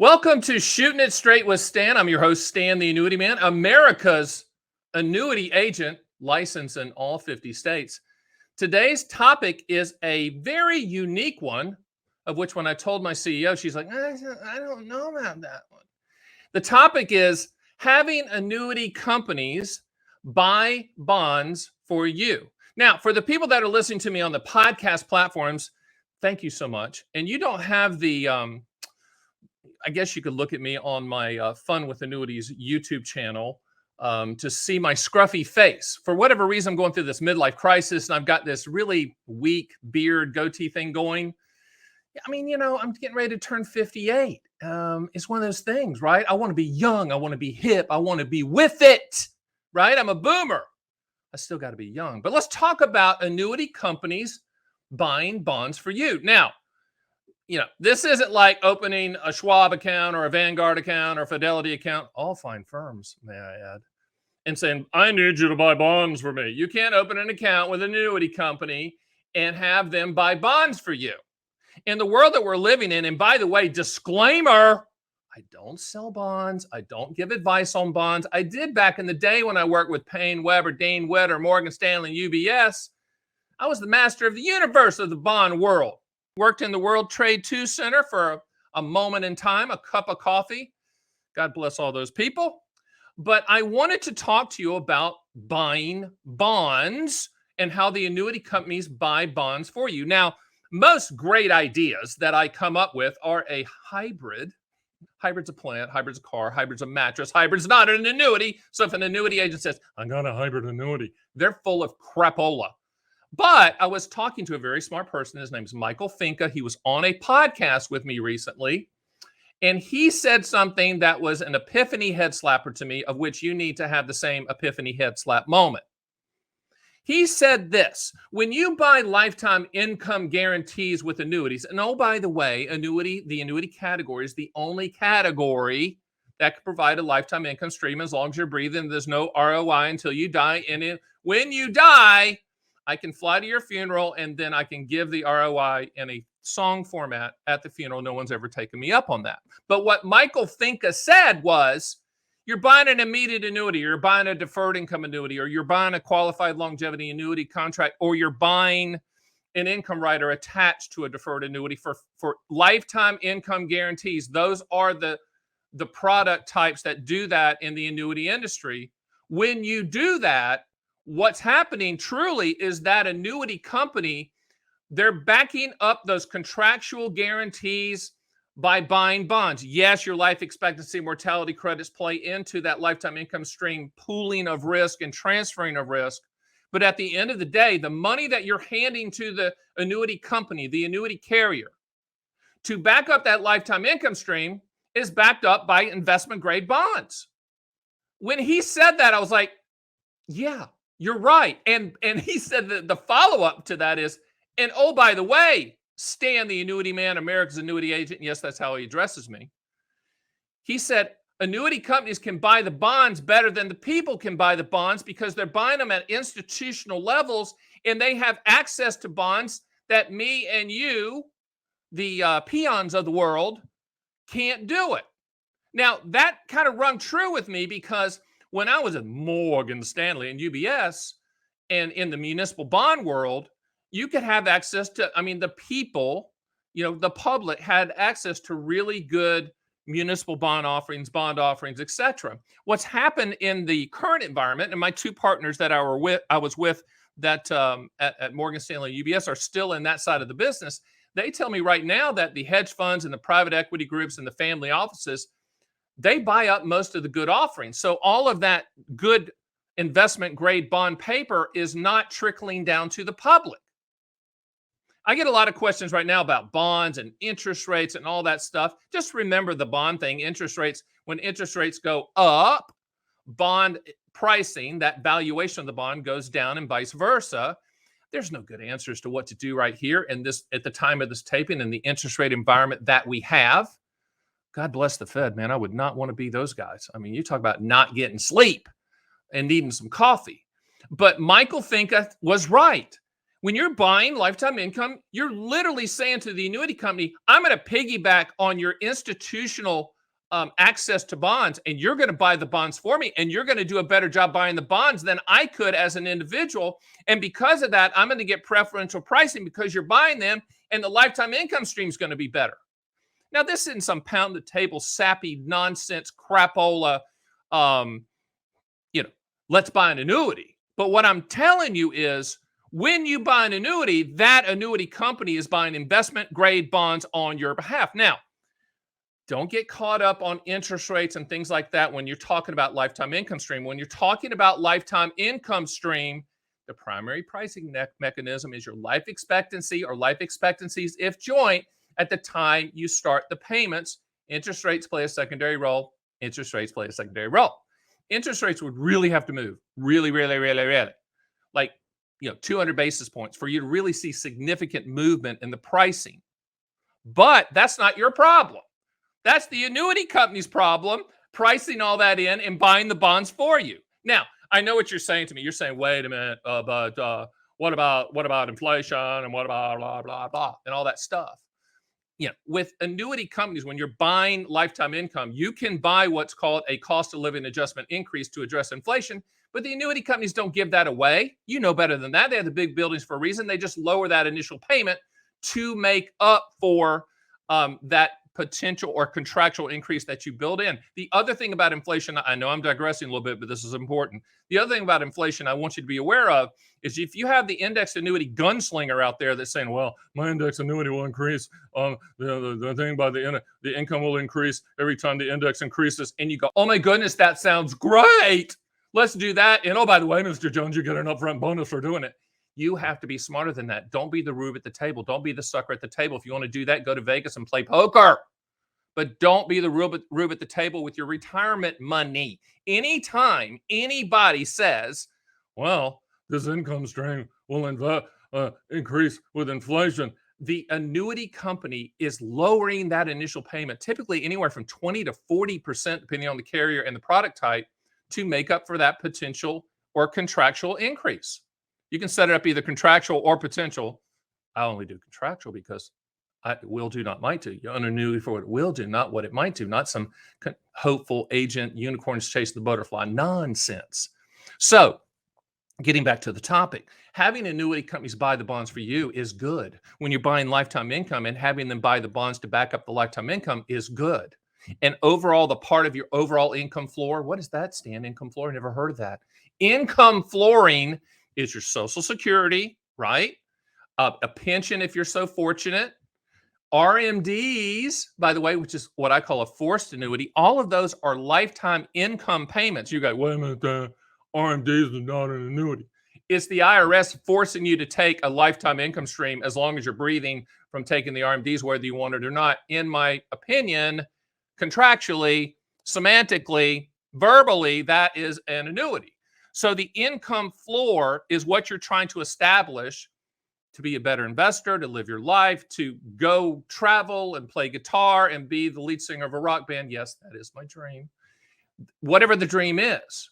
Welcome to Shootin' It Straight with Stan. I'm your host, Stan the Annuity Man, America's annuity agent, licensed in all 50 states. Today's topic is a very unique one, of which when I told my CEO, she's like, I don't know about that one. The topic is having annuity companies buy bonds for you. Now, for the people that are listening to me on the podcast platforms, thank you so much. And you don't have the I guess you could look at me on my Fun with Annuities YouTube channel to see my scruffy face. For whatever reason, I'm going through this midlife crisis and I've got this really weak beard goatee thing going. I mean, I'm getting ready to turn 58. It's one of those things, right? I want to be young. I want to be hip. I want to be with it, right? I'm a boomer. I still got to be young. But let's talk about annuity companies buying bonds for you. Now, this isn't like opening a Schwab account or a Vanguard account or a Fidelity account, all fine firms, may I add, and saying, I need you to buy bonds for me. You can't open an account with an annuity company and have them buy bonds for you. In the world that we're living in, and by the way, disclaimer, I don't sell bonds. I don't give advice on bonds. I did back in the day when I worked with Payne Weber, Dane Wetter, Morgan Stanley, UBS. I was the master of the universe of the bond world. Worked in the World Trade Center for a moment in time, a cup of coffee. God bless all those people. But I wanted to talk to you about buying bonds and how the annuity companies buy bonds for you. Now, most great ideas that I come up with are a hybrid. Hybrid's a plant, hybrid's a car, hybrid's a mattress, hybrid's not an annuity. So if an annuity agent says, I got a hybrid annuity, they're full of crapola. But I was talking to a very smart person. His name is Michael Finca. He was on a podcast with me recently. And he said something that was an epiphany head slapper to me, of which you need to have the same epiphany head slap moment. He said this: when you buy lifetime income guarantees with annuities, and oh, by the way, the annuity category is the only category that can provide a lifetime income stream as long as you're breathing. There's no ROI until you die. And when you die, I can fly to your funeral and then I can give the ROI in a song format at the funeral. No one's ever taken me up on that. But what Michael Finca said was, you're buying an immediate annuity, or you're buying a deferred income annuity, or you're buying a qualified longevity annuity contract, or you're buying an income rider attached to a deferred annuity for lifetime income guarantees. Those are the product types that do that in the annuity industry. When you do that, what's happening truly is that annuity company, they're backing up those contractual guarantees by buying bonds. Yes, your life expectancy mortality credits play into that lifetime income stream, pooling of risk and transferring of risk. But at the end of the day, the money that you're handing to the annuity company, the annuity carrier, to back up that lifetime income stream is backed up by investment grade bonds. When he said that, I was like, yeah, you're right. And he said that the follow-up to that is, and oh, by the way, Stan the Annuity Man, America's annuity agent. Yes, that's how he addresses me. He said, annuity companies can buy the bonds better than the people can buy the bonds because they're buying them at institutional levels and they have access to bonds that me and you, the peons of the world, can't do it. Now, that kind of rung true with me because when I was at Morgan Stanley and UBS and in the municipal bond world, you could have access to, the people, the public had access to really good municipal bond offerings, etc. What's happened in the current environment, and my two partners that I was with that at Morgan Stanley and UBS are still in that side of the business. They tell me right now that the hedge funds and the private equity groups and the family offices, they buy up most of the good offerings. So all of that good investment grade bond paper is not trickling down to the public. I get a lot of questions right now about bonds and interest rates and all that stuff. Just remember the bond thing, interest rates. When interest rates go up, bond pricing, that valuation of the bond goes down and vice versa. There's no good answers to what to do right here in this, at the time of this taping, in the interest rate environment that we have. God bless the Fed, man. I would not want to be those guys. You talk about not getting sleep and needing some coffee. But Michael Finca was right. When you're buying lifetime income, you're literally saying to the annuity company, I'm going to piggyback on your institutional access to bonds, and you're going to buy the bonds for me, and you're going to do a better job buying the bonds than I could as an individual. And because of that, I'm going to get preferential pricing because you're buying them, and the lifetime income stream is going to be better. Now, this isn't some pound the table, sappy nonsense crapola, um, let's buy an annuity. But what I'm telling you is, when you buy an annuity, that annuity company is buying investment grade bonds on your behalf. Now, don't get caught up on interest rates and things like that when you're talking about lifetime income stream. When you're talking about lifetime income stream, the primary pricing mechanism is your life expectancy or life expectancies, if joint, at the time you start the payments. Interest rates play a secondary role. Interest rates play a secondary role. Interest rates would really have to move really, like 200 basis points for you to really see significant movement in the pricing. But that's not your problem. That's the annuity company's problem, pricing all that in and buying the bonds for you. Now, I know what you're saying to me. You're saying, wait a minute, but what about inflation and what about blah, blah, blah, and all that stuff. With annuity companies, when you're buying lifetime income, you can buy what's called a cost of living adjustment increase to address inflation. But the annuity companies don't give that away. You know better than that. They have the big buildings for a reason. They just lower that initial payment to make up for that potential or contractual increase that you build in. The other thing about inflation, I know I'm digressing a little bit, but this is important. The other thing about inflation I want you to be aware of is, if you have the index annuity gunslinger out there that's saying, well, my index annuity will increase, the thing about the income will increase every time the index increases, and you go, oh my goodness, that sounds great. Let's do that. And oh, by the way, Mr. Jones, you get an upfront bonus for doing it. You have to be smarter than that. Don't be the rube at the table. Don't be the sucker at the table. If you want to do that, go to Vegas and play poker. But don't be the rube at the table with your retirement money. Anytime anybody says, well, this income stream will increase with inflation, the annuity company is lowering that initial payment, typically anywhere from 20 to 40%, depending on the carrier and the product type, to make up for that potential or contractual increase. You can set it up either contractual or potential. I only do contractual because it will do, not might do. You're on annuity for what it will do, not what it might do, not some hopeful agent, unicorns chase the butterfly nonsense. So, getting back to the topic, having annuity companies buy the bonds for you is good. When you're buying lifetime income, and having them buy the bonds to back up the lifetime income is good. And overall, the part of your overall income floor, what does that stand? Income floor? Never heard of that. Income flooring is your Social Security, right? A pension if you're so fortunate. RMDs, by the way, which is what I call a forced annuity. All of those are lifetime income payments. You go, wait a minute, RMDs are not an annuity. It's the IRS forcing you to take a lifetime income stream as long as you're breathing from taking the RMDs, whether you want it or not. In my opinion, contractually, semantically, verbally, that is an annuity. So the income floor is what you're trying to establish to be a better investor, to live your life, to go travel and play guitar and be the lead singer of a rock band. Yes, that is my dream. Whatever the dream is.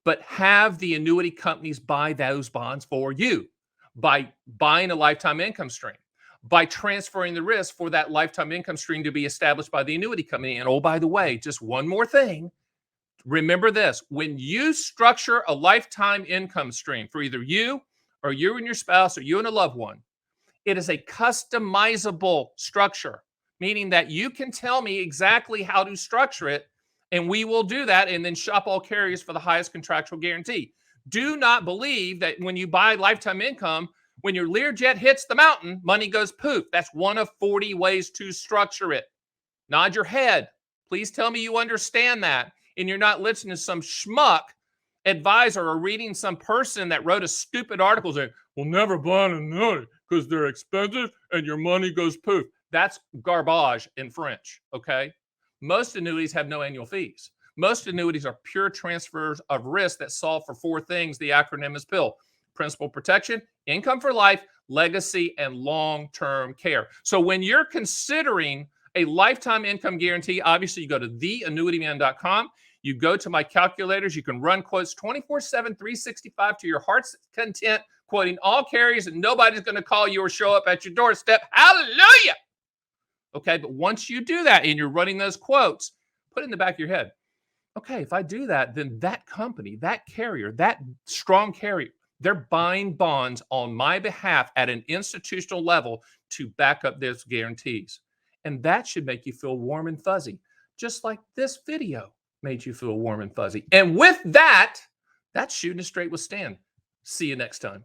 But have the annuity companies buy those bonds for you by buying a lifetime income stream, by transferring the risk for that lifetime income stream to be established by the annuity company. And oh, by the way, just one more thing. Remember this: when you structure a lifetime income stream for either you or you and your spouse or you and a loved one, it is a customizable structure, meaning that you can tell me exactly how to structure it, and we will do that and then shop all carriers for the highest contractual guarantee. Do not believe that when you buy lifetime income, when your Learjet hits the mountain, money goes poof. That's one of 40 ways to structure it. Nod your head. Please tell me you understand that, and you're not listening to some schmuck advisor or reading some person that wrote a stupid article saying, we'll never buy an annuity because they're expensive and your money goes poof. That's garbage in French, okay? Most annuities have no annual fees. Most annuities are pure transfers of risk that solve for four things. The acronym is PILL: principal protection, income for life, legacy, and long-term care. So when you're considering a lifetime income guarantee, obviously you go to theannuityman.com. You go to my calculators. You can run quotes 24/7, 365 to your heart's content quoting all carriers, and nobody's going to call you or show up at your doorstep. Hallelujah. Okay, but once you do that and you're running those quotes, put it in the back of your head. Okay, if I do that, then that company, that carrier, that strong carrier, they're buying bonds on my behalf at an institutional level to back up those guarantees. And that should make you feel warm and fuzzy, just like this video made you feel warm and fuzzy. And with that, that's Shooting It Straight with Stan. See you next time.